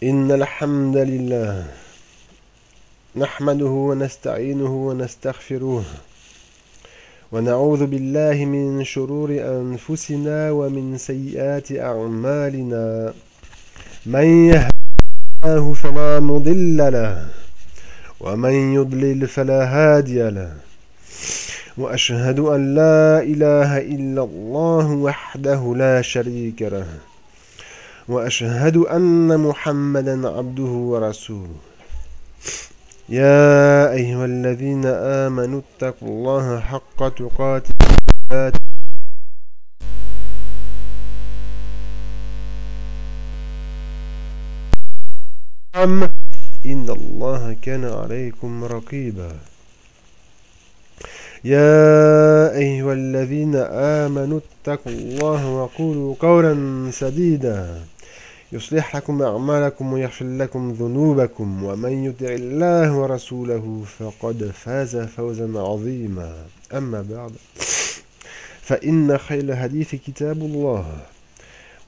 إن الحمد لله نحمده ونستعينه ونستغفره ونعوذ بالله من شرور أنفسنا ومن سيئات أعمالنا من يهده الله فلا مضل له ومن يضلل فلا هادي له وأشهد أن لا إله إلا الله وحده لا شريك له وأشهد أن محمدا عبده ورسوله يا أيها الذين آمنوا اتقوا الله حق تقاته إن الله كان عليكم رقيبا يا أيها الذين آمنوا اتقوا الله وقولوا قولا سديدا يصلح لكم أعمالكم ويغفر لكم ذنوبكم ومن يطع الله ورسوله فقد فاز فوزا عظيما أما بعد فإن خير الحديث كتاب الله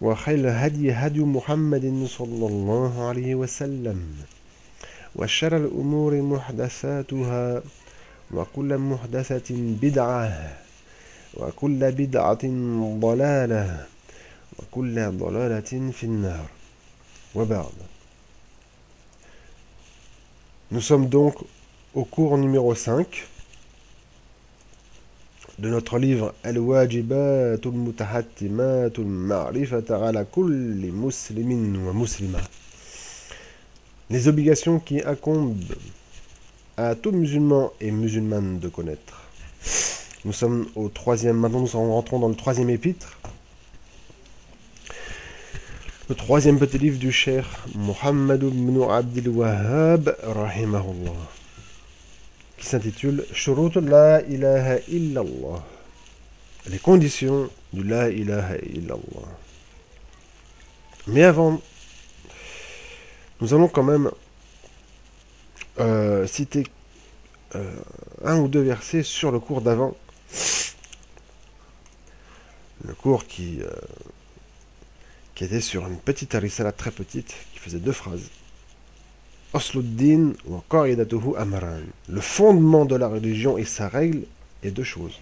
وخير الهدي هدي محمد صلى الله عليه وسلم وشر الأمور محدثاتها وكل محدثة بدعة وكل بدعة ضلالة وكل ضلالة في النار وبعد. Nous sommes donc au cours numéro 5 de notre livre Al-Wajibatul Mutahattimatul Ma'rifata ala kulli muslimin wa muslima. Les obligations qui incombent à tout musulman et musulmane de connaître. Nous sommes au troisième, maintenant nous rentrons dans le troisième épître. Le troisième petit livre du cheikh Muhammad ibn Abdul Wahhab rahimahullah, qui s'intitule Shurut la ilaha illallah, les conditions du la ilaha illallah. Mais avant, nous allons quand même citer un ou deux versets sur le cours d'avant, le cours qui était sur une petite risala très petite, qui faisait 2 phrases. Asluddin wa qa'idatuhu amran. Le fondement de la religion et sa règle est 2 choses.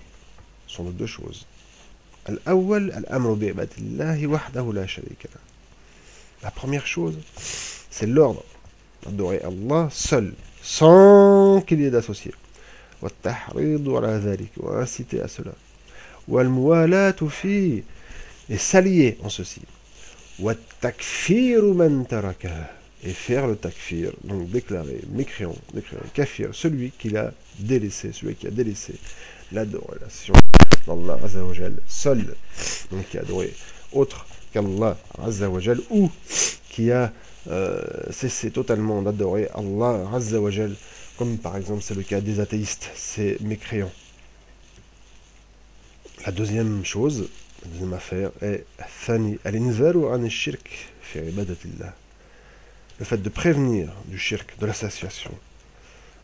Sont de 2 choses. Al-awwal al-amru bi'ibadatillahi wahdahu la sharika lah. La première chose, c'est l'ordre d'adorer Allah seul, sans qu'il y ait d'associé. Wa tahridu ala dhalik, wa inciter à cela. Wa al-muwalatu fi, et s'allier en ceci. Et faire le takfir, donc déclarer, mécréant, kafir, celui qui a délaissé l'adoration d'Allah Azza wa Jal seul, donc qui a adoré autre qu'Allah Azza wa Jal, ou qui a cessé totalement d'adorer Allah Azza wa Jal, comme par exemple c'est le cas des athéistes, ces mécréants. La deuxième chose, la deuxième affaire est le fait de prévenir du shirk, de l'association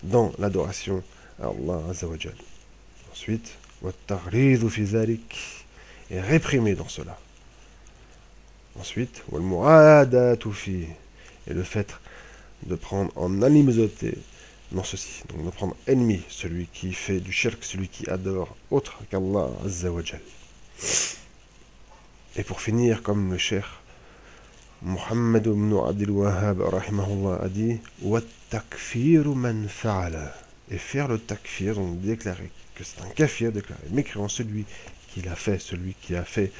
dans l'adoration à Allah Azza wa Jal. Ensuite, et réprimer dans cela. Ensuite, et le fait de prendre en animosité dans ceci, donc de prendre ennemi celui qui fait du shirk, celui qui adore autre qu'Allah Azza wa Jal. Et pour finir, comme le cheikh Muhammad ibn Abdul Wahhab rahimahullah a dit, et faire le takfir, donc déclarer que c'est un kafir, déclarer mécréant celui qui l'a fait, celui qui a fait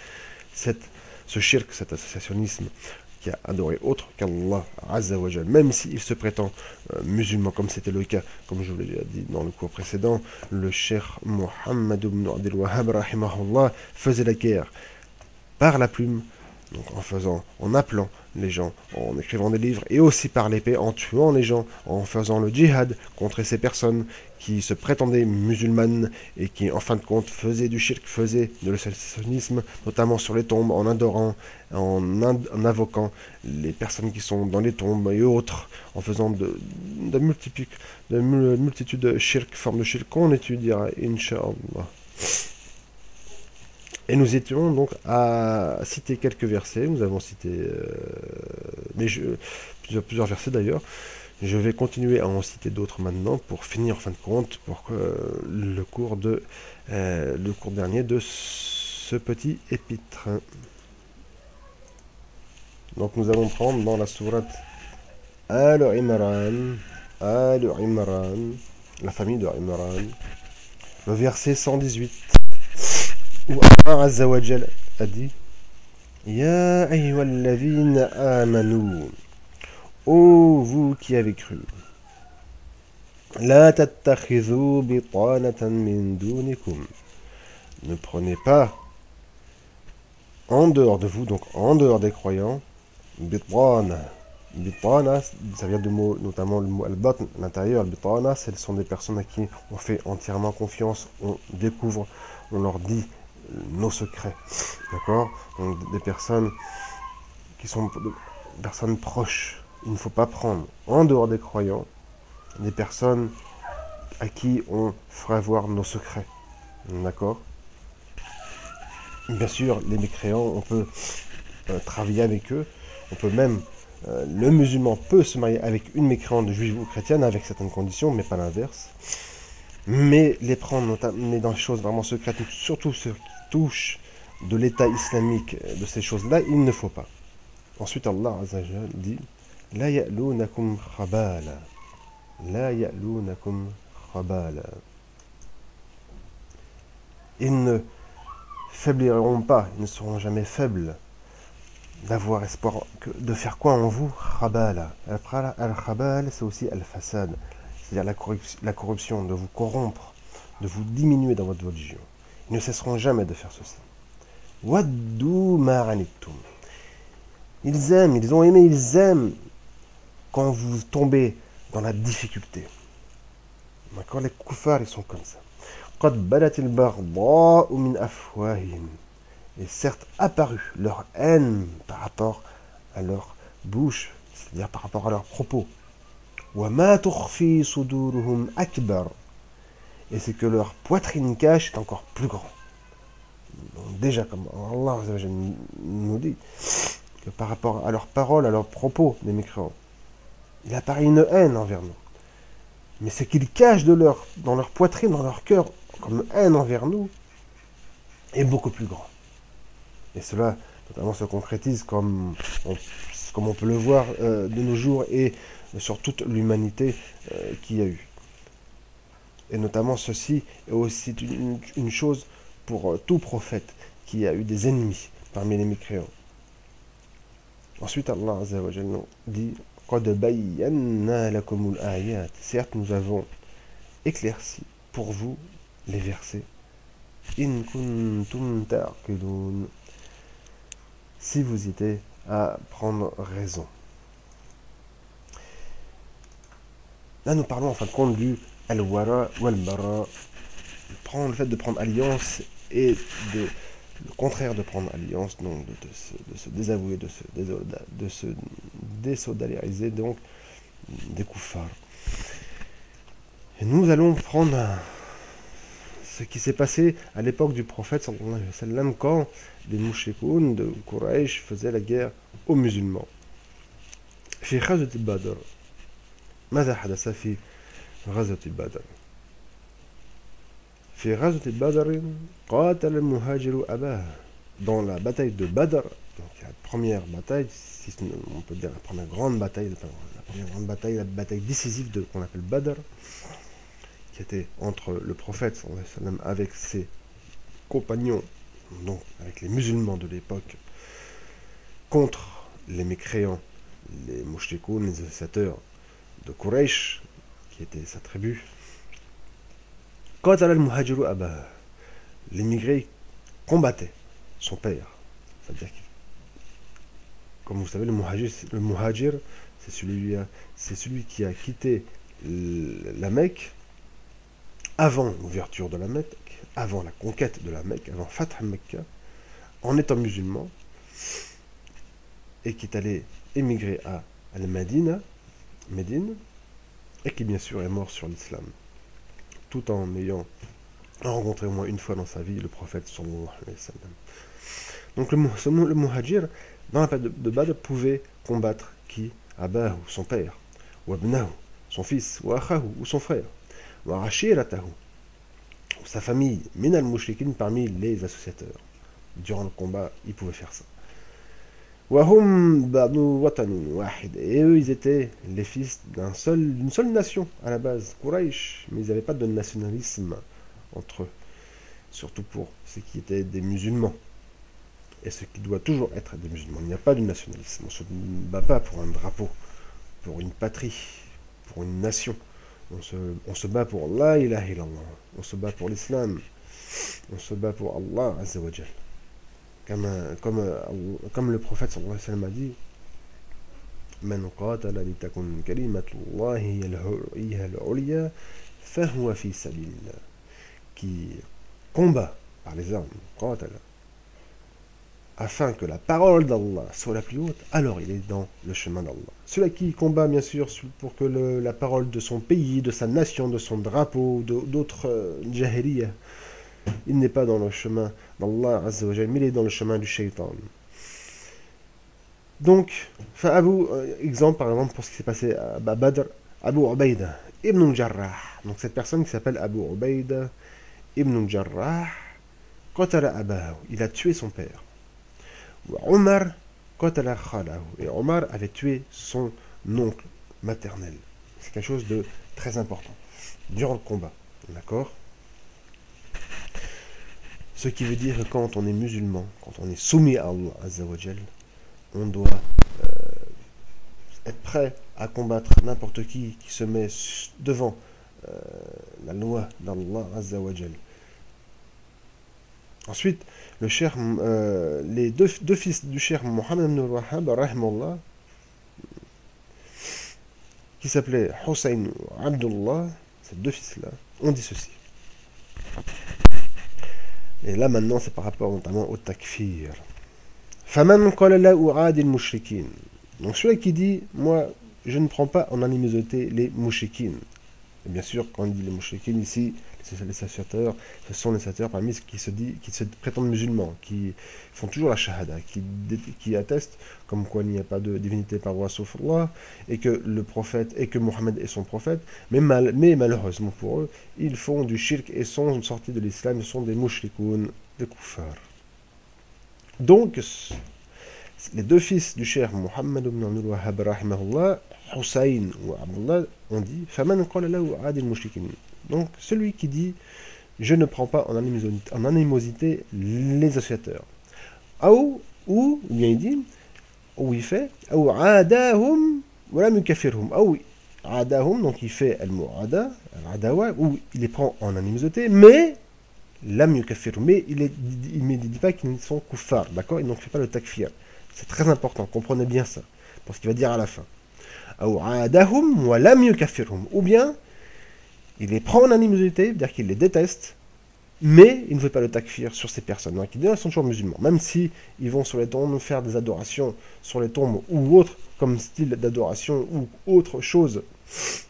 ce shirk, cet associationnisme, qui a adoré autre qu'Allah Azza wa Jal, même s'il se prétend musulman, comme c'était le cas, comme je vous l'ai déjà dit dans le cours précédent. Le cheikh Muhammad ibn Abdul Wahhab rahimahullah faisait la guerre par la plume, donc en appelant les gens, en écrivant des livres, et aussi par l'épée, en tuant les gens, en faisant le djihad contre ces personnes qui se prétendaient musulmanes et qui en fin de compte faisaient du shirk, faisaient de l'associationnisme, notamment sur les tombes, en adorant, en invoquant les personnes qui sont dans les tombes et autres, en faisant de multitudes de shirk, formes de shirk qu'on étudiera, incha'Allah. Et nous étions donc à citer quelques versets. Nous avons cité plusieurs versets d'ailleurs. Je vais continuer à en citer d'autres maintenant pour finir en fin de compte pour le cours dernier de ce petit épître. Donc nous allons prendre dans la sourate Al-Imran, la famille de Imran, le verset 118, où Allah Azza wa Jal a dit Ya ayyuhalladhina amanu, ô vous qui avez cru, la tattakhidhu bitanatan min dunikum, ne prenez pas en dehors de vous, donc en dehors des croyants, bitana. Bitana, ça vient de mots, notamment le mot al-batn, l'intérieur, al-bitana, ce sont des personnes à qui on fait entièrement confiance, on découvre, on leur dit nos secrets, d'accord? Donc des personnes qui sont des personnes proches, il ne faut pas prendre en dehors des croyants des personnes à qui on fera voir nos secrets, d'accord? Bien sûr, les mécréants, on peut travailler avec eux, on peut même le musulman peut se marier avec une mécréante juive ou chrétienne avec certaines conditions, mais pas l'inverse. Mais les prendre mais dans les choses vraiment secrètes, surtout ce qui touche de l'état islamique, de ces choses-là, il ne faut pas. Ensuite, Allah Azza wa Jal dit La ya'lunakum khabala. La ya'lunakum khabala. Ils ne faibliront pas, ils ne seront jamais faibles d'avoir espoir de faire quoi en vous? Khabala. Al-khabal, c'est aussi al-fasad, c'est-à-dire la corruption, de vous corrompre, de vous diminuer dans votre religion. Ils ne cesseront jamais de faire ceci. Waddu ma'anittum. Ils aiment, ils ont aimé, ils aiment quand vous tombez dans la difficulté. D'accord? Les koufars, ils sont comme ça. Qad badatil baghdha'u min afwahihim. Et certes apparu leur haine par rapport à leur bouche, c'est-à-dire par rapport à leurs propos. وَمَا تُخْفِي صُدُورُهُمْ أَكْبَرُ. Et c'est que leur poitrine cache est encore plus grand. Donc déjà, comme Allah nous dit, que par rapport à leurs paroles, à leurs propos des mécréants, il apparaît une haine envers nous. Mais ce qu'ils cachent dans leur poitrine, dans leur cœur, comme haine envers nous, est beaucoup plus grand. Et cela, notamment, se concrétise comme on peut le voir de nos jours et sur toute l'humanité qu'il y a eu. Et notamment, ceci est aussi une chose pour tout prophète qui a eu des ennemis parmi les mécréants. Ensuite, Allah Azza wa Jalla dit قَدْ بَيَّنَّا لَكُمُ الْآيَاتِ. Certes, nous avons éclairci pour vous les versets. إِن كُنْتُمْ تَعْقِلُونَ. Si vous étiez à prendre raison. Là, nous parlons en fin de compte du al-wara wal-bara. Le fait de prendre alliance et le contraire de prendre alliance, donc de se désavouer, de se désolidariser donc des koufars. Et nous allons prendre ce qui s'est passé à l'époque du prophète sallallahu alayhi wa sallam quand les mouchrikoun de Quraysh faisaient la guerre aux musulmans. في غزوة بدر ماذا حدث في غزوة بدر؟ في غزوة بدر قاتل المهاجر أباه. Dans la bataille de Badr, donc la première bataille, si on peut dire la première grande bataille, la bataille décisive qu'on appelle Badr, qui était entre le prophète sallallahu alayhi wa sallam avec ses compagnons, donc avec les musulmans de l'époque, contre les mécréants, les mouchrikoun, les associateurs de Quraysh, qui était sa tribu. Qatala al-muhajiru abah. L'émigré combattait son père. C'est-à-dire que, comme vous savez, le muhajir, c'est celui qui a quitté la Mecque avant l'ouverture de la Mecque, avant la conquête de la Mecque, avant Fath al-Mecca, en étant musulman, et qui est allé émigrer à Al-Médine, et qui bien sûr est mort sur l'islam, tout en ayant a rencontré au moins une fois dans sa vie le prophète sallallahu alayhi wa sallam. Donc le muhajir, dans la période de Badr, pouvait combattre qui? Abahu, son père, ou abnahu, son fils, ou akhahu, ou son frère, ou ashiratahu, ou sa famille, min al-mushrikin, parmi les associateurs. Durant le combat, il pouvait faire ça. Wahum banu watanin wahid. Et eux, ils étaient les fils d'une seule nation à la base, Quraysh, mais ils n'avaient pas de nationalisme entre eux, surtout pour ceux qui étaient des musulmans. Et ce qui doit toujours être des musulmans. Il n'y a pas de nationalisme. On ne se bat pas pour un drapeau, pour une patrie, pour une nation. On se bat pour la ilaha illallah. On se bat pour l'islam. On se bat pour Allah Azza wa Jal. Comme le prophète sallallahu alayhi wa sallam a dit, Man qatala li takun kalimatullahi hiya al-ulya fahuwa fi sabilillah. Qui combat par les armes, qatala, afin que la parole d'Allah soit la plus haute, alors il est dans le chemin d'Allah. Celui qui combat, bien sûr, pour que la parole de son pays, de sa nation, de son drapeau, d'autres jahiliyyah, il n'est pas dans le chemin d'Allah Azza wa Jal, mais il est dans le chemin du shaitan. Donc, exemple par exemple pour ce qui s'est passé à Badr, Abu Ubaida ibn al-Jarrah. Donc cette personne qui s'appelle Abu Ubaida ibn al-Jarrah, qatala abahu, il a tué son père. Omar qatala khalahu, et Omar avait tué son oncle maternel. C'est quelque chose de très important durant le combat. D'accord? Ce qui veut dire que quand on est musulman, quand on est soumis à Allah Azza wa Jal, on doit être prêt à combattre n'importe qui se met devant la loi d'Allah Azza wa Jal. Ensuite, les deux fils du cheikh Mohammed ibn al-Wahhab, rahimahullah, qui s'appelaient Hussein et Abdullah, ces deux fils-là, ont dit ceci. Et là maintenant, c'est par rapport notamment au takfir. Faman qala la u'adi al-mushrikin. Donc celui qui dit, moi, je ne prends pas en animosité les mushrikin. Et bien sûr, quand on dit les mushrikin ici, les associateurs, ce sont les associateurs parmi ceux qui se prétendent musulmans, qui font toujours la shahada, qui attestent comme quoi il n'y a pas de divinité par Allah sauf Allah, et que le prophète, et que Mohammed est son prophète, mais malheureusement pour eux, ils font du shirk et sont sortis de l'islam, ils sont des mushrikoun, des kuffars. Donc, les deux fils du cheikh Mohammed ibn al-Wahhab rahimahullah, Hussein ou Abdullah, ont dit Faman qala lahu adi al-mushrikin. Donc, celui qui dit je ne prends pas en animosité les associateurs. Ou bien il dit, ou il fait ou adahum wa lam yukafirhum. Ou adahum, donc il fait al-mu'ada, al-adawa, ou il les prend en animosité, mais lam yukafirhum, mais il ne dit pas qu'ils sont kuffar, d'accord? Il ne fait pas le takfir. C'est très important, comprenez bien ça, pour ce qu'il va dire à la fin. Ou adahum wa lam yukafirhum. Ou bien il les prend en animosité, c'est-à-dire qu'il les déteste, mais il ne fait pas le takfir sur ces personnes. Donc, ils sont toujours musulmans. Même si ils vont sur les tombes faire des adorations sur les tombes ou autre comme style d'adoration ou autre chose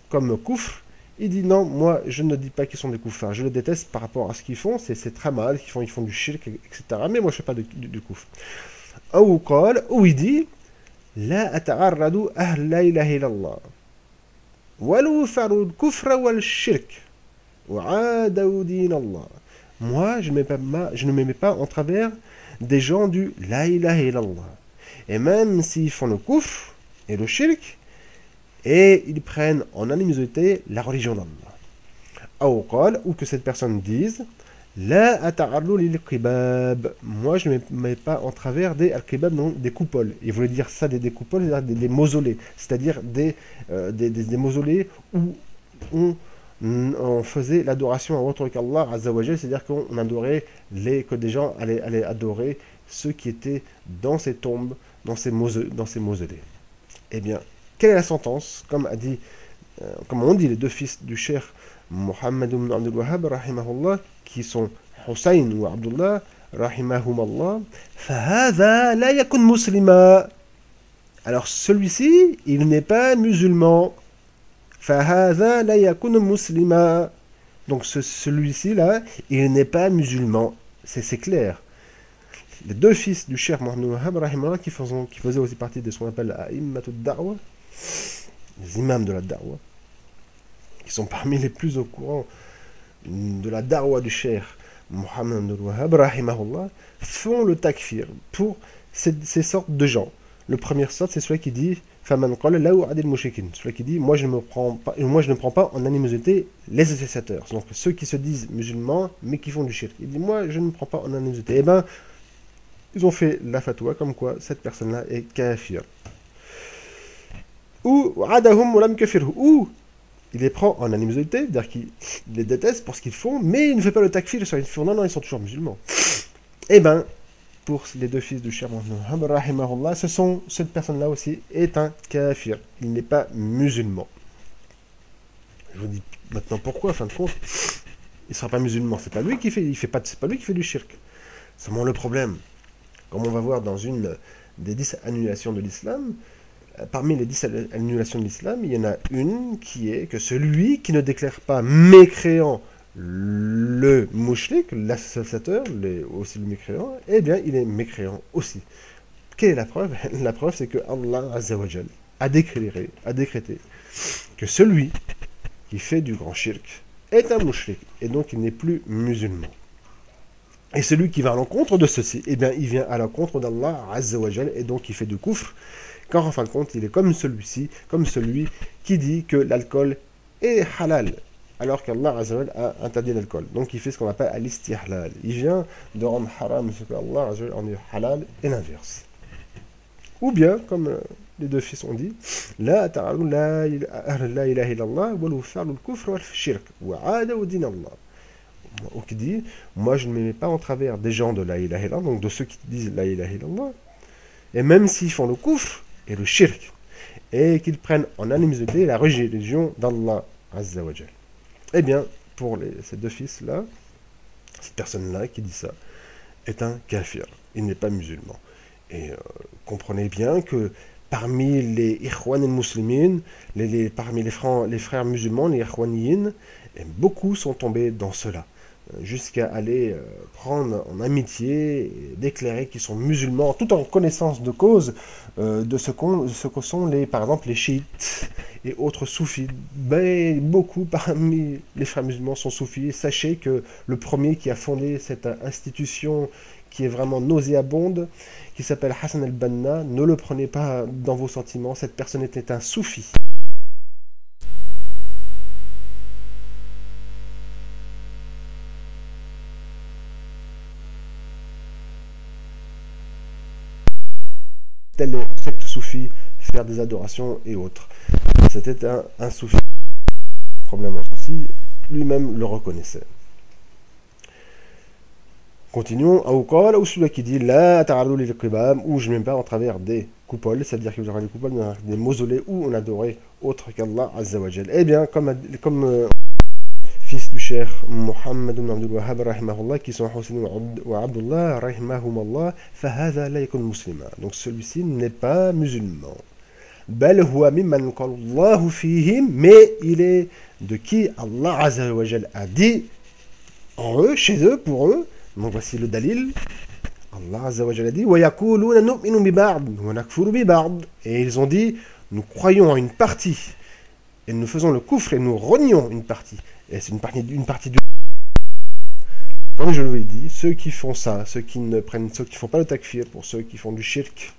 comme koufr, il dit non, moi je ne dis pas qu'ils sont des koufars. Je les déteste par rapport à ce qu'ils font, c'est très mal, ils font du shirk, etc. Mais moi je ne fais pas du koufr. Ou il dit la ata'arradu ahl la ilaha illallah. Moi, je ne me mets pas en travers des gens du La ilaha illallah. Et même s'ils font le kufr et le shirk, et ils prennent en animosité la religion d'Allah. Ou que cette personne dise La ata'arlu lil qibab. Moi, je ne me mets pas en travers des al-qibab, donc des coupoles. Il voulait dire ça, des coupoles, c'est-à-dire des mausolées. C'est-à-dire des mausolées où on faisait l'adoration à autre qu'Allah, Azza wa Jal, c'est-à-dire qu'on adorait que des gens allaient adorer ceux qui étaient dans ces tombes, dans ces mausolées. Eh bien, quelle est la sentence? Comme on dit les deux fils du cheikh Mohammed ibn Abdul Wahhab, rahimahullah, qui sont Hussein ou Abdullah, rahimahumallah, fahadha la yakun muslima. Alors celui-ci, il n'est pas musulman. Fahadha la yakun muslima. Donc celui-ci là, il n'est pas musulman, c'est clair. Les deux fils du Cheikh Mohamed Wahhab rahimahullah qui faisaient aussi partie de ce qu'on appelle A'immatud Da'wa, les imams de la Da'wa, qui sont parmi les plus au courant de la Da'wa du Cheikh Mohamed Wahhab rahimahullah, font le takfir pour ces sortes de gens. Le premier sorte, c'est celui qui dit Faman qala la adil mushrikin, celui qui dit moi je ne prends pas en animosité les associateurs, donc ceux qui se disent musulmans mais qui font du shirk. Il dit moi je ne prends pas en animosité. Eh ben ils ont fait la fatwa comme quoi cette personne-là est kafir. Ou adahum lam kafirhu, ou il les prend en animosité, c'est-à-dire qu'il les déteste pour ce qu'ils font, mais il ne fait pas le takfir, ils font non, ils sont toujours musulmans. Eh ben pour les deux fils du Cheikh Mohamed rahimahullah, cette personne-là aussi est un kafir. Il n'est pas musulman. Je vous dis maintenant pourquoi, en fin de compte, il ne sera pas musulman. C'est pas lui qui fait, c'est pas lui qui fait du shirk. Seulement le problème, comme on va voir dans une des 10 annulations de l'islam, parmi les 10 annulations de l'islam, il y en a une qui est que celui qui ne déclare pas mécréant le mouchrik, l'associateur, aussi le mécréant, eh bien, il est mécréant aussi. Quelle est la preuve? La preuve, c'est que Allah Azza wa Jal a décrété que celui qui fait du grand shirk est un mouchrik, et donc il n'est plus musulman. Et celui qui va à l'encontre de ceci, eh bien, il vient à l'encontre d'Allah Azza wa Jal, et donc il fait du kufr, car en fin de compte, il est comme celui-ci, comme celui qui dit que l'alcool est halal, alors qu'Allah Azza wa Jal a interdit l'alcool. Donc il fait ce qu'on appelle al-istihlal. Il vient de rendre haram ce qu'Allah Azza wa Jal en dit halal, et l'inverse. Ou bien, comme les deux fils ont dit, la ta'alu la ilaha illallah wa lu fa'lu al-kufr wa al-shirk wa 'ada wa din Allah. Ou qui dit, moi je ne me mets pas en travers des gens de la ilaha illallah, donc de ceux qui disent la ilaha illallah, et même s'ils font le kufr et le shirk, et qu'ils prennent en animosité la religion d'Allah Azza wa Jal. Eh bien, pour ces deux fils-là, cette personne-là qui dit ça, est un kafir. Il n'est pas musulman. Et comprenez bien que parmi les ikhwan al-muslimin, parmi les frères musulmans, les ikhwaniyin, beaucoup sont tombés dans cela, jusqu'à aller prendre en amitié et déclarer qu'ils sont musulmans, tout en connaissance de cause de ce que sont par exemple les chiites et autres soufis. Ben, beaucoup parmi les frères musulmans sont soufis. Sachez que le premier qui a fondé cette institution qui est vraiment nauséabonde, qui s'appelle Hassan al-Banna, ne le prenez pas dans vos sentiments, cette personne était un soufi. Telle secte soufie, faire des adorations et autres. C'était un soufi. Problème aussi, lui-même le reconnaissait. Continuons. Ou celui qui dit la ta'arrou lil qibam, où je ne mets pas en travers des coupoles, c'est-à-dire qu'il y aura des coupoles, des mausolées où on adorait autre qu'Allah Azza wa Jal. Eh bien, comme fils du Cheikh Mohamed ibn Abdul Wahhab rahimahullah, qui sont Hussein wa Abdullah rahimahumallah, fahadha la yakun muslima. Donc celui-ci n'est pas musulman. Bal huwa mimman qala Allahu fihim, mais il est de qui Allah Azza wa Jal a dit en eux, chez eux, pour eux. Donc voici le dalil. Allah Azza wa Jal a dit wa yaquluna nu'minu bi ba'd wa nakfuru bi ba'd. Et ils ont dit nous croyons en une partie et nous faisons le kufr et nous renions une partie. Et c'est une partie du... Comme je l'ai dit, ceux qui font ça, ceux qui font pas le takfir, pour ceux qui font du shirk,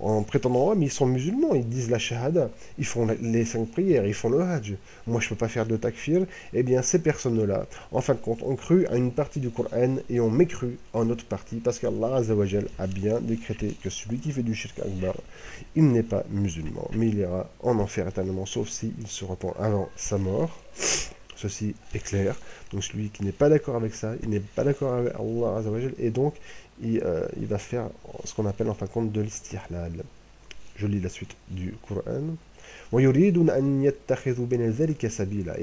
en prétendant, mais ils sont musulmans, ils disent la shahada, ils font les 5 prières, ils font le hajj. Moi, je ne peux pas faire de takfir. Eh bien, ces personnes-là, en fin de compte, ont cru à une partie du Coran et ont mécru en autre partie, parce qu'Allah Azza wa Jal a bien décrété que celui qui fait du shirk akbar, il n'est pas musulman, mais il ira en enfer éternellement, sauf s'il se repent avant sa mort. Ceci est clair. Donc celui qui n'est pas d'accord avec ça, il n'est pas d'accord avec Allah Azza wa Jal, et donc il va faire ce qu'on appelle en fin de compte de l'istihlal. Je lis la suite du Coran. Et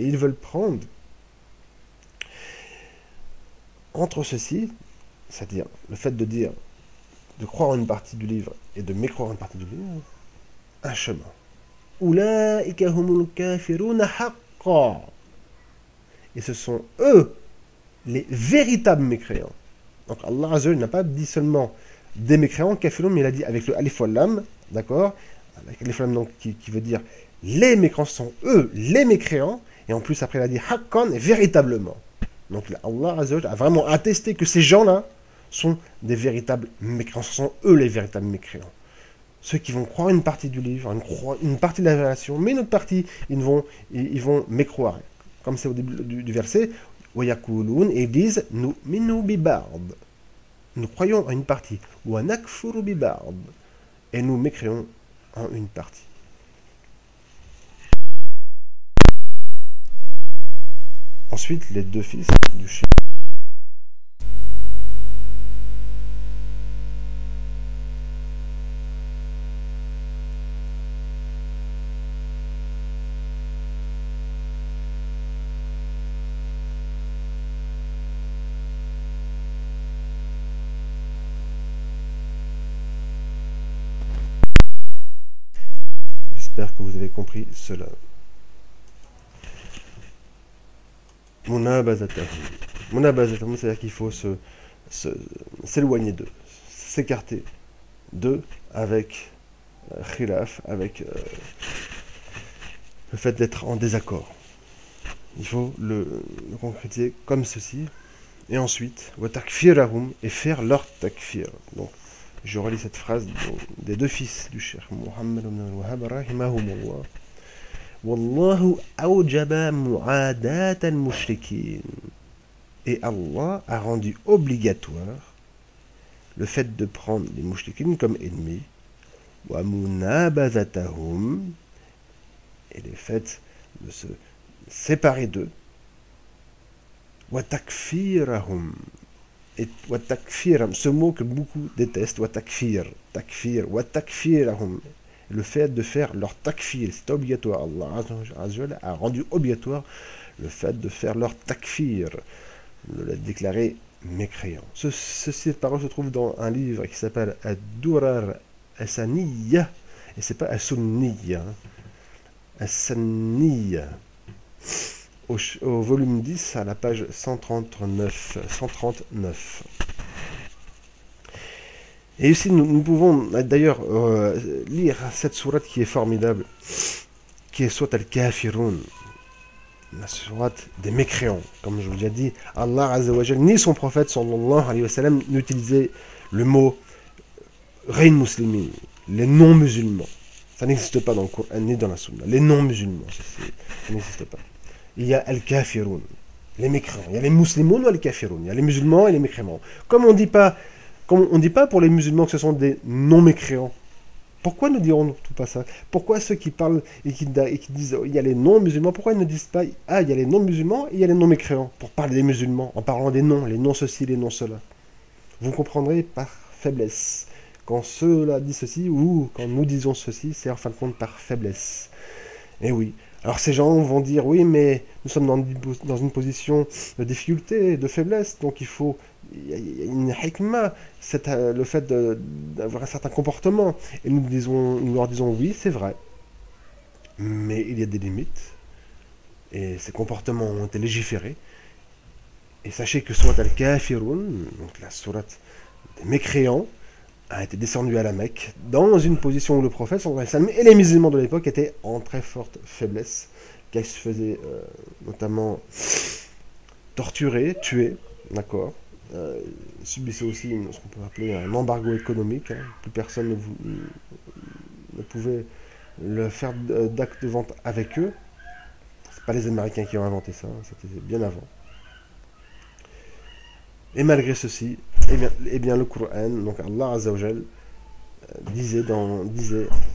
ils veulent prendre entre ceci, c'est-à-dire le fait de dire, de croire en une partie du livre et de mécroire une partie du livre, un chemin. et ce sont eux les véritables mécréants. Donc Allah Azza wa Jalla n'a pas dit seulement des mécréants, kafirun, mais il a dit avec le alif wal lam, d'accord, avec l'alif wal lam donc, qui veut dire les mécréants sont eux les mécréants, et en plus après il a dit haqqan, véritablement. Donc Allah Azza wa Jalla a vraiment attesté que ces gens-là sont des véritables mécréants, ce sont eux les véritables mécréants. Ceux qui vont croire une partie du livre, une partie de la révélation, mais une autre partie, ils vont mécroire. Comme c'est au début du verset, وَيَقُولُونَ, et ils disent « نُؤْمِنُ بِبَعْضٍ » Nous croyons en une partie. وَنَكْفُرُ بِبَعْضٍ et nous mécréons en une partie. Ensuite, les deux fils du chien. J'espère que vous avez compris cela. Munabazatahum. Munabazatahum, c'est-à-dire qu'il faut s'éloigner d'eux, s'écarter d'eux avec khilaf, avec le fait d'être en désaccord. Il faut le concrétiser comme ceci. Et ensuite, wa takfirahum, et faire leur takfir. Donc, je relis cette phrase des deux fils du cheikh Muhammad ibn al-Wahhab rahimahumullah. Wallahu awjaba mu'adat al-mushrikin. Et Allah a rendu obligatoire le fait de prendre les mushrikin comme ennemis, wa munabazatahum, et le fait de se séparer d'eux, wa takfirahum, et wa takfir, ce mot que beaucoup détestent, wa takfir, wa takfirahum, le fait de faire leur takfir, c'est obligatoire. Allah Azza wa Jalla a rendu obligatoire le fait de faire leur takfir, de les déclarer mécréants. Cette parole se trouve dans un livre qui s'appelle Ad-Durar As-Saniyya, et c'est pas As-Sunniyya, As-Saniyya, au volume 10, à la page 139. Et ici, nous pouvons d'ailleurs lire cette sourate qui est formidable, qui est sourate al-Kafirun, la sourate des mécréants. Comme je vous l'ai dit, Allah Azza wa Jalla, ni son prophète sallallahu alayhi wa sallam n'utilisait le mot Ghayn Muslimin, les non-musulmans. Ça n'existe pas dans le Coran ni dans la Sunna. Les non-musulmans, ça n'existe pas. Il y a al-Kafirun, les mécréants. Il y a les musulmans ou al-Kafirun. Il y a les musulmans et les mécréants. Comme on dit pas pour les musulmans que ce sont des non-mécréants. Pourquoi ne dirons-nous pas ça? Pourquoi ceux qui parlent et qui disent il y a les non-musulmans, pourquoi ils ne disent pas il y a les non-musulmans et il y a les non-mécréants pour parler des musulmans, en parlant des noms, les non-ceci, les non-cela? Vous comprendrez par faiblesse. Quand ceux-là disent ceci ou quand nous disons ceci, c'est en fin de compte par faiblesse. Et oui. Alors ces gens vont dire oui, mais nous sommes dans une position de difficulté, de faiblesse, donc il y a une hikmah, le fait d'avoir un certain comportement. Et nous leur disons oui, c'est vrai, mais il y a des limites, et ces comportements ont été légiférés. Et sachez que Surat al-Kafirun, donc la sourate des mécréants, a été descendu à la Mecque, dans une position où le prophète sallallahu alayhi wa sallam et les musulmans de l'époque étaient en très forte faiblesse, car ils se faisaient notamment torturer, tuer, d'accord, ils subissaient aussi ce qu'on peut appeler un embargo économique, hein. Plus personne ne pouvait le faire d'acte de vente avec eux. C'est pas les Américains qui ont inventé ça, hein, c'était bien avant. Et malgré ceci, eh bien le Coran, donc Allah Azza wa Jal, disait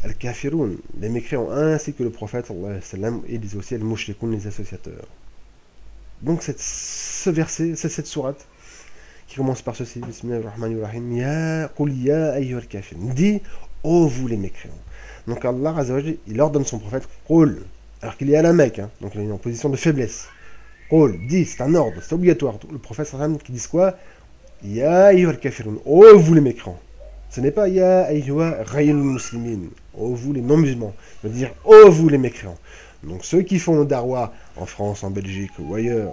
Al-Kafirun, les mécréants, ainsi que le prophète sallallahu alayhi wa sallam, et disait aussi Al-Mushrikun, les associateurs. Donc ce verset, c'est cette sourate qui commence par ceci, Bismillahirrahmanirrahim, Qul ya ayyuhal kafirun, dit, ô vous les mécréants. Donc Allah Azza wa Jal, il ordonne son prophète, Qul, alors qu'il est à la Mecque, hein, donc il est en position de faiblesse. Qul, dit, c'est un ordre, c'est obligatoire. Le prophète sallallahu alayhi wa sallam qui dit quoi? Ya ayyuhal kafirun, ô vous les mécréants. Ce n'est pas Ya ayyuha ghayrul muslimin, ô vous les non-musulmans. Il veut dire ô vous les mécréants. Donc ceux qui font le darwa en France, en Belgique ou ailleurs,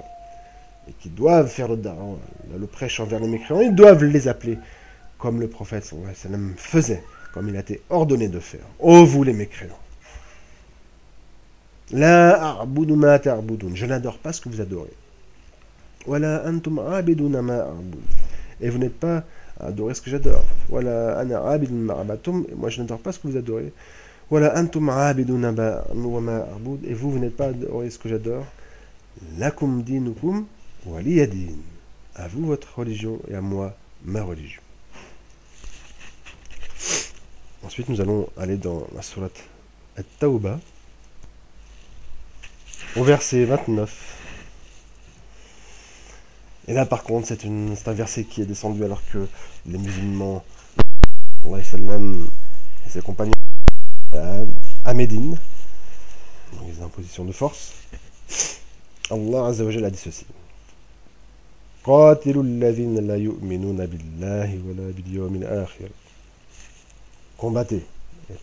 et qui doivent faire le prêche envers les mécréants, ils doivent les appeler comme le prophète sallallahu alayhi wa sallam faisait, comme il a été ordonné de faire. Ô vous les mécréants, la a'budu ma ta'budun, je n'adore pas ce que vous adorez. Wala antum abiduna ma a'bud, et vous n'êtes pas à adorer ce que j'adore. Wala ana abidun ma abatum, et moi je n'adore pas ce que vous adorez. Wala antum abiduna ma a'bud, et vous n'êtes pas à adorer ce que j'adore. Lakum dinukum waliyadin, à vous votre religion et à moi ma religion. Ensuite, nous allons aller dans la sourate At-Tawbah, au verset 29. Et là, par contre, c'est un verset qui est descendu alors que les musulmans, et ses compagnons, à Médine, ils étaient en position de force. Allah Azza wa Jalla a dit ceci. قاتلوا الذين لا يؤمنون بالله ولا باليوم الآخر. Combattez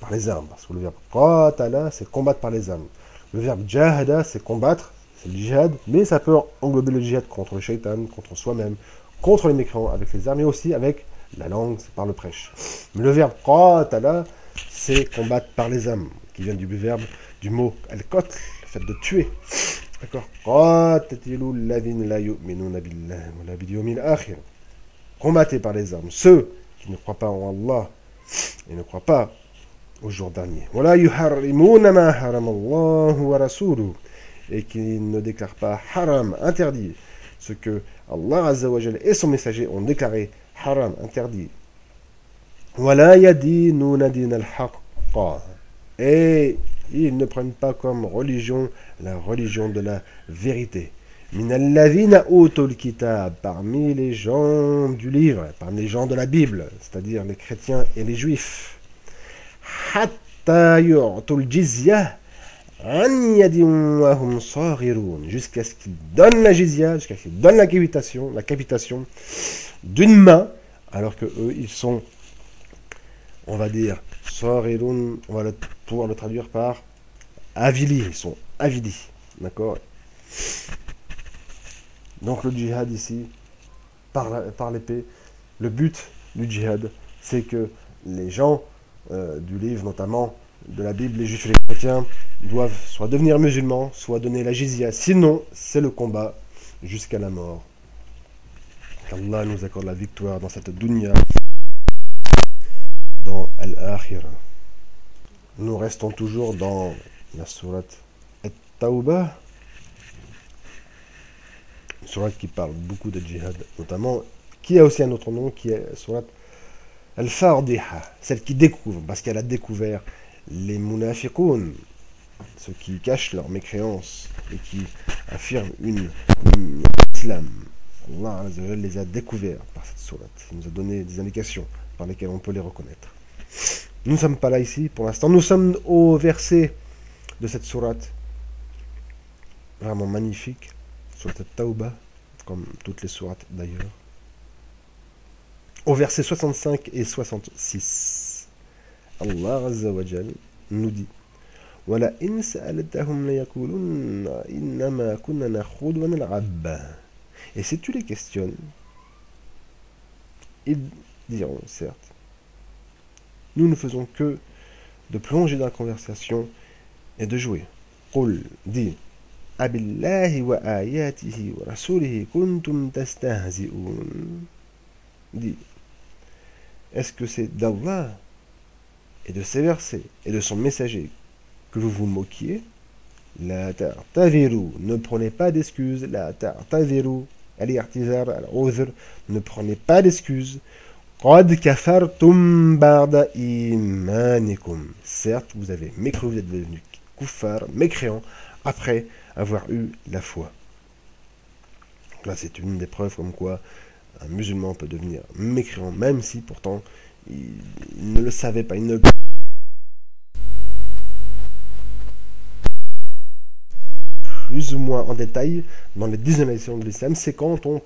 par les armes, parce que le verbe qatala, c'est combattre par les armes. Le verbe jahada, c'est combattre, c'est le djihad, mais ça peut englober le djihad contre le shaitan, contre soi-même, contre les mécréants avec les armes, et aussi avec la langue, c'est par le prêche. Mais le verbe qatala, c'est combattre par les armes, qui vient du verbe, du mot al-qatl, le fait de tuer. D'accord. Qatilu alladhina la yu'minuna billahi wa la bil yawmil akhir. Combattez par les armes ceux qui ne croient pas en Allah et ne croient pas au jour dernier. Wala yuharrimuna ma harama Allah wa rasuluhu, et qui ne déclarent pas haram, interdit, ce que Allah Azza wa Jalla et son messager ont déclaré haram, interdit. Wala yadinuna din al-haqqa, et ils ne prennent pas comme religion la religion de la vérité. Min alladhina utul kitab, parmi les gens du livre, parmi les gens de la Bible, c'est-à-dire les chrétiens et les juifs. Hatta yu'tul jizya an yadin wa hum saghirun, jusqu'à ce qu'ils donnent la jizya, jusqu'à ce qu'ils donnent la capitation d'une main, alors que eux ils sont, on va dire, saghirun, on va pouvoir le traduire par avilis, ils sont avilis, d'accord. Donc le djihad ici, par l'épée, le but du djihad, c'est que les gens du livre, notamment de la Bible, les juifs et les chrétiens, doivent soit devenir musulmans, soit donner la jizya. Sinon, c'est le combat jusqu'à la mort. Qu'Allah nous accorde la victoire dans cette dunya, dans Al-Akhirah. Nous restons toujours dans la sourate At-Tawbah, une sourate qui parle beaucoup de djihad, notamment, qui a aussi un autre nom, qui est sourate Al-Fardiha, celle qui découvre, parce qu'elle a découvert les munafiqoun, ceux qui cachent leur mécréance et qui affirment une islam. Allah Azza wa Jalla les a découverts par cette sourate. Il nous a donné des indications par lesquelles on peut les reconnaître. Nous ne sommes pas là ici pour l'instant. Nous sommes au verset de cette sourate, vraiment magnifique, sourate At-Tawbah, comme toutes les sourates d'ailleurs. Au verset 65 et 66, Allah Azza wa Jalla nous dit Wala in sa'altahum layakulunna innama kunna nakhud wa nal'ab. Et si tu les questionnes, ils diront, certes, nous ne faisons que de plonger dans la conversation et de jouer. Qul, dis, abillahi wa ayatihi wa rasulihi kuntum tastahzi'un. Dis, est-ce que c'est d'Allah et de ses versets et de son messager que vous vous moquiez? La ta'taviru, ne prenez pas d'excuses. La ta'taviru, al-i'tizar, al-uzr, ne prenez pas d'excuses. Qad kafartum ba'da imanikum. Certes, vous avez mécru, vous êtes devenu kuffar, mécréant, après avoir eu la foi. Donc là, c'est une des preuves comme quoi un musulman peut devenir mécréant, même si pourtant il ne le savait pas, il ne plus ou moins en détail dans les 10 nations de l'islam, c'est quand on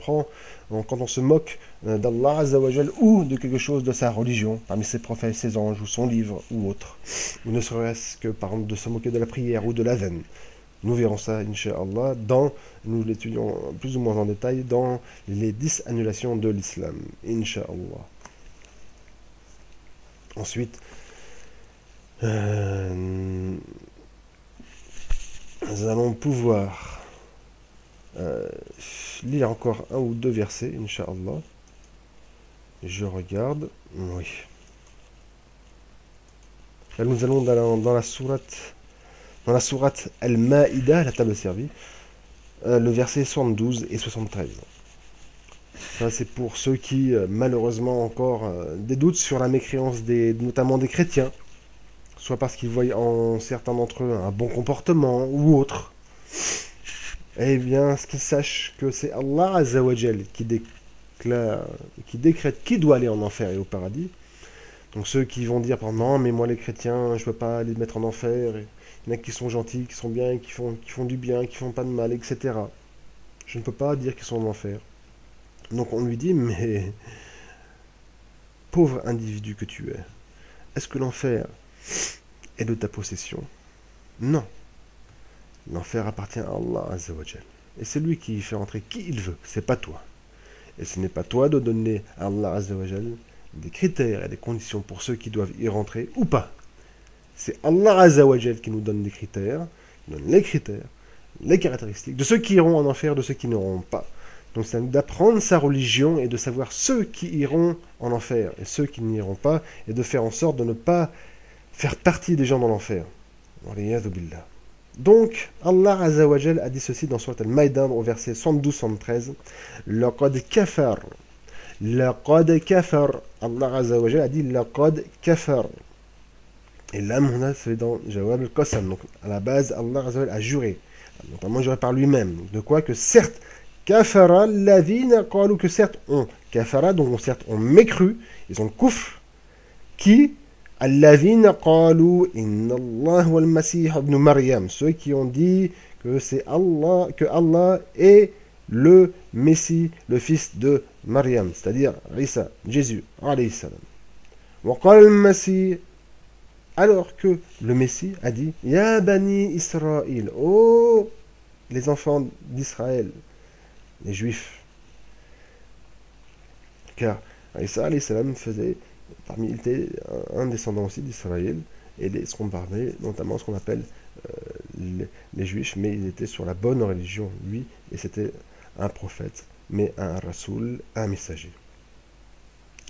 se moque d'Allah Azza wa Jal ou de quelque chose de sa religion, parmi ses prophètes, ses anges, ou son livre, ou autre, ou ne serait-ce que par exemple de se moquer de la prière ou de la veine. Nous verrons ça, Inch'Allah, nous l'étudions plus ou moins en détail dans les 10 annulations de l'islam, Inch'Allah. Ensuite, nous allons pouvoir lire encore un ou deux versets, Inch'Allah. Je regarde, oui. Là, nous allons dans la sourate Al-Ma'ida, la table servie, le verset 72 et 73. Ça, c'est pour ceux qui, malheureusement, encore des doutes sur la mécréance notamment des chrétiens, soit parce qu'ils voient en certains d'entre eux un bon comportement ou autre. Eh bien, ce qu'ils sachent que c'est Allah Azzawajal qui décrète qui doit aller en enfer et au paradis. Donc ceux qui vont dire non, mais moi les chrétiens, je ne peux pas les mettre en enfer. Il y en a qui sont gentils, qui sont bien, qui font du bien, qui font pas de mal, etc. Je ne peux pas dire qu'ils sont en enfer. Donc on lui dit, mais pauvre individu que tu es, est-ce que l'enfer est de ta possession? Non. L'enfer appartient à Allah Azzawajal. Et c'est lui qui y fait entrer qui il veut, c'est pas toi. Et ce n'est pas toi de donner à Allah Azzawajal des critères et des conditions pour ceux qui doivent y rentrer ou pas. C'est Allah Azzawajal qui nous donne des critères, les caractéristiques de ceux qui iront en enfer, de ceux qui n'iront pas. Donc c'est d'apprendre sa religion et de savoir ceux qui iront en enfer et ceux qui n'iront pas, et de faire en sorte de ne pas faire partie des gens dans l'enfer. Donc, Allah Azzawajal a dit ceci dans Surat Al-Maïda au verset 72-73. Laqad kafar. Laqad kafar. Allah Azzawajal a dit Laqad kafar. Et là, c'est dans Jawab al-Qasam. Donc, à la base, Allah Azzawajal a juré. Notamment juré par lui-même. De quoi que certes, kafara lavina qalu, que certes on kafara, donc certes on mécru, ils ont kufr, qui Allavina qalu inna Allah wal Masih ibn Maryam, ceux qui ont dit que c'est Allah, que Allah est le Messie, le fils de Maryam, c'est-à-dire Isa, Jésus, alayhi salam. Wa qala al-Masih, alors que le Messie a dit Ya bani Israël, oh les enfants d'Israël, les Juifs, car Isa alayhi salam il était un descendant aussi d'Israël, et ce qu'on parlait, notamment ce qu'on appelle les Juifs, mais il était sur la bonne religion, lui, et c'était un prophète, mais un rasoul, un messager.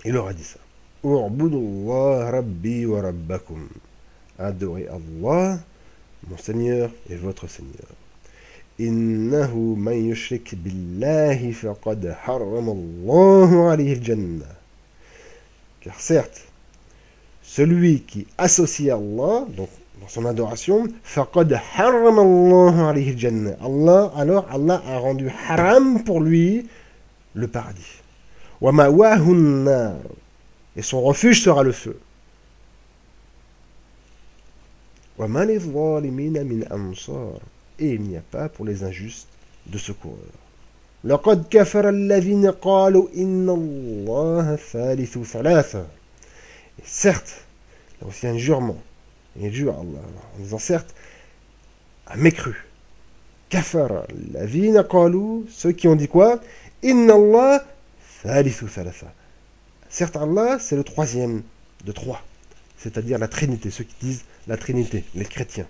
Il leur a dit ça. U'budullah rabbi wa rabbakum. Adorez Allah, mon Seigneur et votre Seigneur. Innahu man yushrik billahi faqad harrama Allahu alayhi al-jannah. Car certes, celui qui associe Allah, donc dans son adoration, faqad harrama Allahu alayhi al-jannah. Allah a rendu haram pour lui le paradis. Wa ma'wahu an-nar. Et son refuge sera le feu. Wa ma lidh-dhalimina min ansar. Et il n'y a pas pour les injustes de secoureurs. لقد كفر الذين قالوا إن الله ثالث ثلاثة. Et certes, il y a aussi un jurement. Il jure Allah en disant certes, a mécru. Kafara الذين قالوا, ceux qui ont dit quoi? Inna Allah ثالث ثلاثة. Certes, Allah, c'est le troisième de trois. C'est-à-dire la Trinité, ceux qui disent la Trinité, les chrétiens.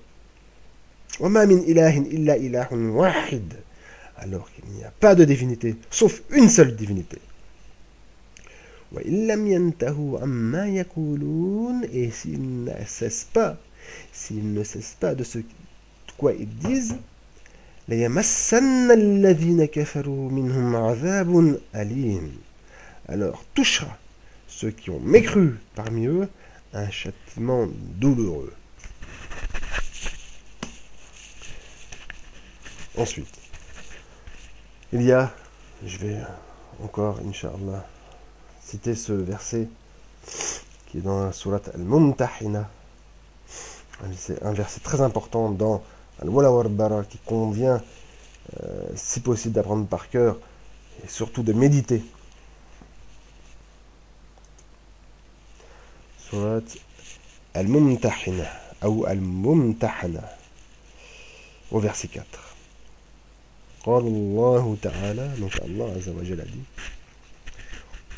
وما من إله إلا إله واحد. Alors qu'il n'y a pas de divinité, sauf une seule divinité. Et s'ils ne cessent pas de ce quoi ils disent, alors touchera ceux qui ont mécru parmi eux un châtiment douloureux. Ensuite, il y a, je vais encore, Inch'Allah, citer ce verset qui est dans la sourate Al-Mumtahina. C'est un verset très important dans Al-Wala wal-Bara qui convient, si possible, d'apprendre par cœur et surtout de méditer. Sourate Al-Mumtahina ou Al-Mumtahana. au verset 4. قال الله تعالى, donc Allah Azza wa Jalla dit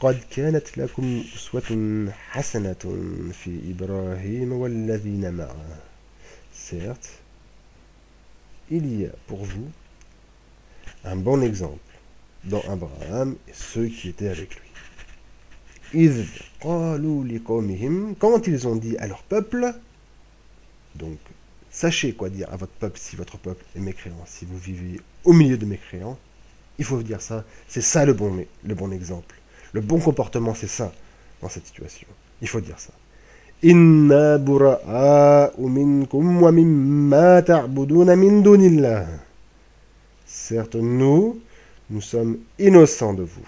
قد كانت لكم أسوة حسنة في إبراهيم والذين معه. Certes, il y a pour vous un bon exemple dans Abraham et ceux qui étaient avec lui. إذ قالوا لقومهم, quand ils ont dit à leur peuple, donc sachez quoi dire à votre peuple si votre peuple est mécréant, si vous vivez au milieu de mécréants, il faut dire ça, c'est ça le bon exemple. Le bon comportement, c'est ça dans cette situation. Il faut dire ça. Inna bura'a'u minkum wa mimma ta'buduna min dunillah. Certes, nous sommes innocents de vous.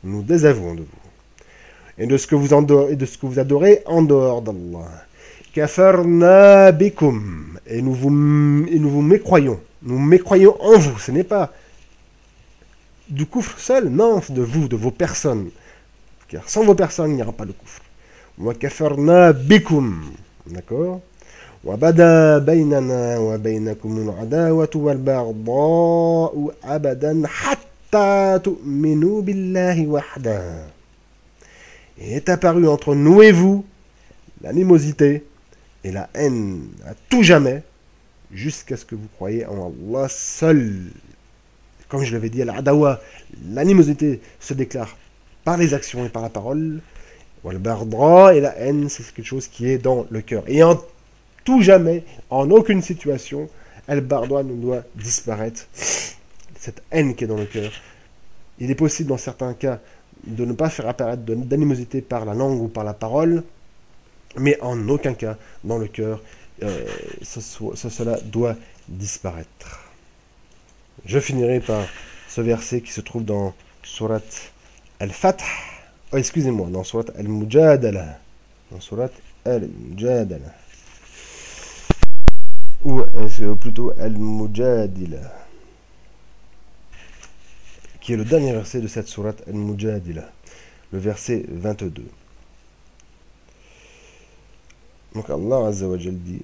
Nous désavouons de vous. Et de ce que vous adorez en dehors d'Allah. Kafarna bikum. Et nous vous mécroyons. Nous mécroyons en vous. Ce n'est pas du kufr seul, non, c'est de vous, de vos personnes. Car sans vos personnes, il n'y aura pas de kufr. Wa kafarna bikum. D'accord? Wa bada baynana wa baynakum al-adawatu wal-baghda'u abadan hatta tu'minu billahi wahda. Et est apparu entre nous et vous l'animosité et la haine à tout jamais, jusqu'à ce que vous croyez en Allah seul. Comme je l'avais dit, al-adawa, l'animosité se déclare par les actions et par la parole. Wal-bardra, et la haine, c'est quelque chose qui est dans le cœur. Et en tout jamais, en aucune situation, al-bardra ne doit disparaître. Cette haine qui est dans le cœur. Il est possible dans certains cas de ne pas faire apparaître d'animosité par la langue ou par la parole, mais en aucun cas dans le cœur, cela doit disparaître. Je finirai par ce verset qui se trouve dans Surat Al-Fath, excusez-moi, dans Surat Al-Mujadala, dans Surat Al-Mujadala, ou plutôt Al-Mujadila, qui est le dernier verset de cette Surat Al-Mujadila, le verset 22. Donc Allah Azza wa Jal dit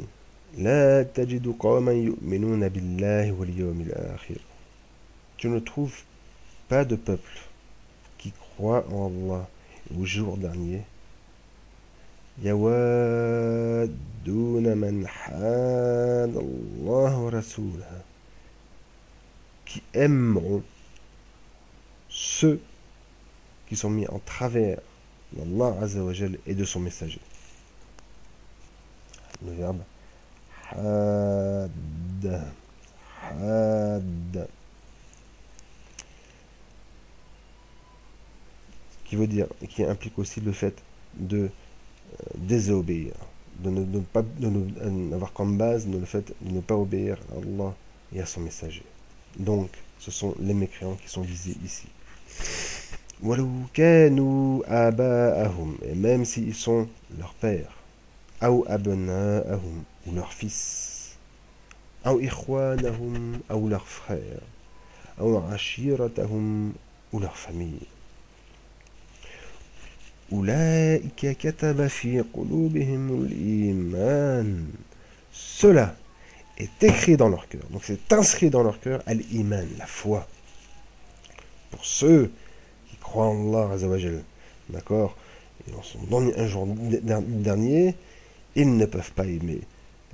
La tajidu qawman yu'minuna billahi wal yawmil akhir. Tu ne trouves pas de peuple qui croit en Allah au jour dernier. Yawadduna man had Allah wa rasulah. Qui aimeront ceux qui sont mis en travers d'Allah Azza wa Jal et de son messager. Le verbe had, qui veut dire, qui implique aussi le fait de désobéir, de n'avoir comme base le fait de ne pas obéir à Allah et à son messager. Donc, ce sont les mécréants qui sont visés ici. وَلَوْ كَانُوا آبَاءَهُمْ, et même s'ils sont leurs pères, أو أبناءهم, ou leurs fils, أو إخوانهم, ou leurs frères, أو عشيرتهم, ou leur famille. أولئك كتب في قلوبهم الإيمان. Cela est écrit dans leur cœur. Donc c'est inscrit dans leur cœur al-iman, la foi. Pour ceux qui croient en Allah Azza wa Jal, d'accord, et en son un jour dernier, ils ne peuvent pas aimer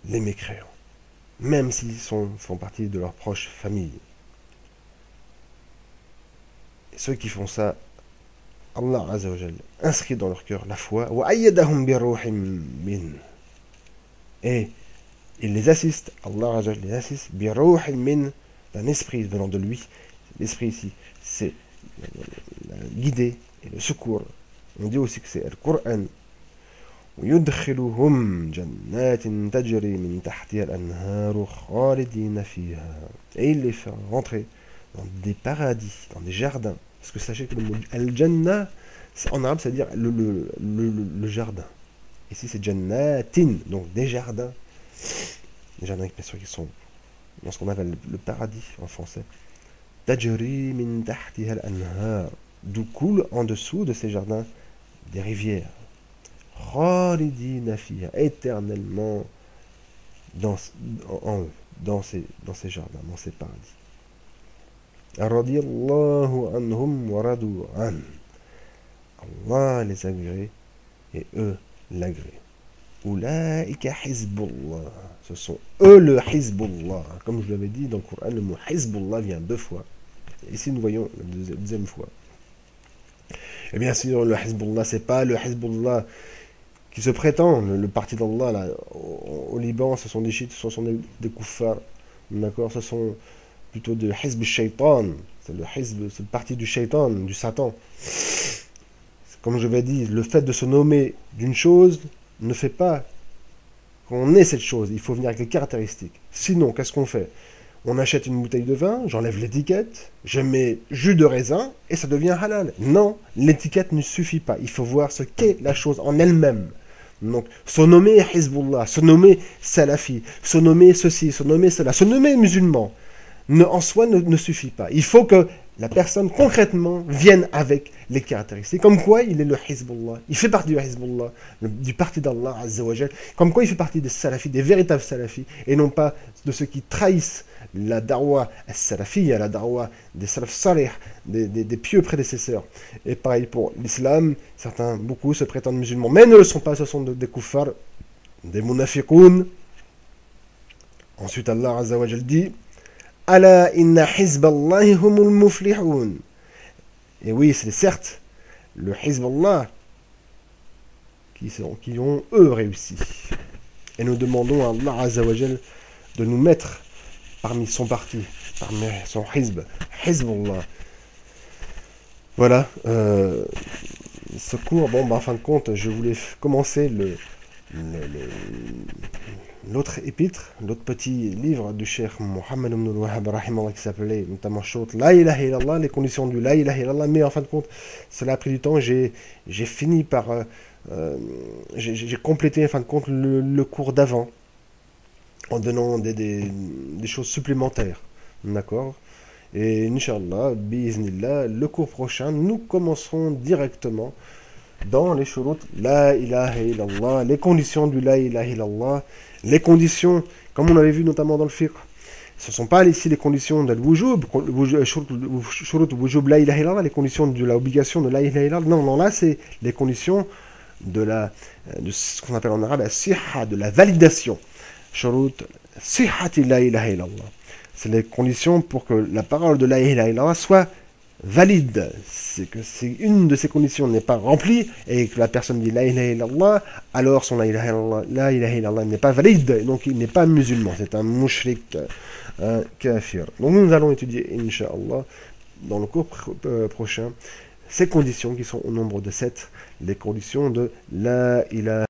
les mécréants, même s'ils font partie de leur proche famille. Et ceux qui font ça, Allah Azza wa Jal inscrit dans leur cœur la foi, wa ayyadahum bi ruhin min, et il les assiste, Allah Azza wa Jal les assiste bi ruhin min, d'un esprit venant de lui. L'esprit ici, c'est la guidée et le secours. On dit aussi que c'est le Coran. ويدخلهم جنات تجري من تحتها الأنهار خالدين فيها. Et il les fait rentrer dans des paradis, dans des jardins. Parce que sachez que le mot al-jannah, en arabe, ça veut dire le jardin. Ici, c'est jannatin, donc des jardins. Des jardins, bien sûr, qui sont dans ce qu'on appelle le paradis en français. Tajri min tahtiha al-anhar, d'où coulent en dessous de ces jardins des rivières. Khalidina fiha, éternellement dans, en eux, dans ces jardins, dans ces paradis. Radiyallahu anhum wa radu an. Allah les agréé et eux l'agréent. Oulaïka Hizbullah. Ce sont eux le Hizbullah. Comme je l'avais dit dans le Coran, le mot Hizbullah vient 2 fois. Ici, nous voyons la deuxième fois. Et bien sûr, le Hezbollah, c'est pas le Hezbollah qui se prétend, le parti d'Allah, là, au Liban, ce sont des chiites, ce sont des kuffars, d'accord, ce sont plutôt de Hizb Shaitan, c'est le parti du Shaitan, du Satan. Comme je l'ai dit, le fait de se nommer d'une chose ne fait pas qu'on ait cette chose, il faut venir avec les caractéristiques. Sinon, qu'est-ce qu'on fait? On achète une bouteille de vin, j'enlève l'étiquette, je mets jus de raisin et ça devient halal. Non, l'étiquette ne suffit pas. Il faut voir ce qu'est la chose en elle-même. Donc, se nommer Hezbollah, se nommer Salafi, se nommer ceci, se nommer cela, se nommer musulman, en soi ne suffit pas. Il faut que la personne concrètement vienne avec les caractéristiques. Comme quoi il est le Hezbollah, il fait partie du Hezbollah, du parti d'Allah Azza wa Jal. Comme quoi il fait partie des salafis, des véritables salafis, et non pas de ceux qui trahissent la darwa salafiyya, la darwa des salaf salih, des pieux prédécesseurs. Et pareil pour l'islam, beaucoup se prétendent musulmans, mais ne le sont pas, ce sont des kuffars, des munafiqoun. Ensuite Allah Azza wa Jal dit Ala inna hizballahi humul muflihun. Et oui, c'est certes le Hizballah qui ont eux réussi. Et nous demandons à Allah Azza wa Jal de nous mettre parmi son parti, parmi son Hizballah. Voilà. Ce cours, en fin de compte, je voulais commencer l'autre épître, l'autre petit livre du Cheikh Mohammed ibn al-Wahhab rahimahullah, qui s'appelait notamment Shurut La ilaha illallah, les conditions du La ilaha illallah, mais en fin de compte, cela a pris du temps, j'ai fini par... j'ai complété en fin de compte le cours d'avant, en donnant des choses supplémentaires, d'accord? Et Inch'Allah, biiznillah, le cours prochain, nous commencerons directement dans les shurut La ilaha illallah, les conditions du La ilaha illallah, les conditions, comme on avait vu notamment dans le fiqh, ce ne sont pas ici les conditions de l'wujub, shurut wujub La ilaha illallah, les conditions de l'obligation de La ilaha illallah, non, là c'est les conditions de ce qu'on appelle en arabe la siha, de la validation, shurut sihati La ilaha illallah. C'est les conditions pour que la parole de La ilaha illallah soit valide. C'est que si une de ces conditions n'est pas remplie et que la personne dit La ilaha illallah, alors son La ilaha illallah n'est pas valide, et donc il n'est pas musulman, c'est un mushrik, un kafir. Donc nous allons étudier, Inch'Allah, dans le cours prochain, ces conditions qui sont au nombre de 7, les conditions de La ilaha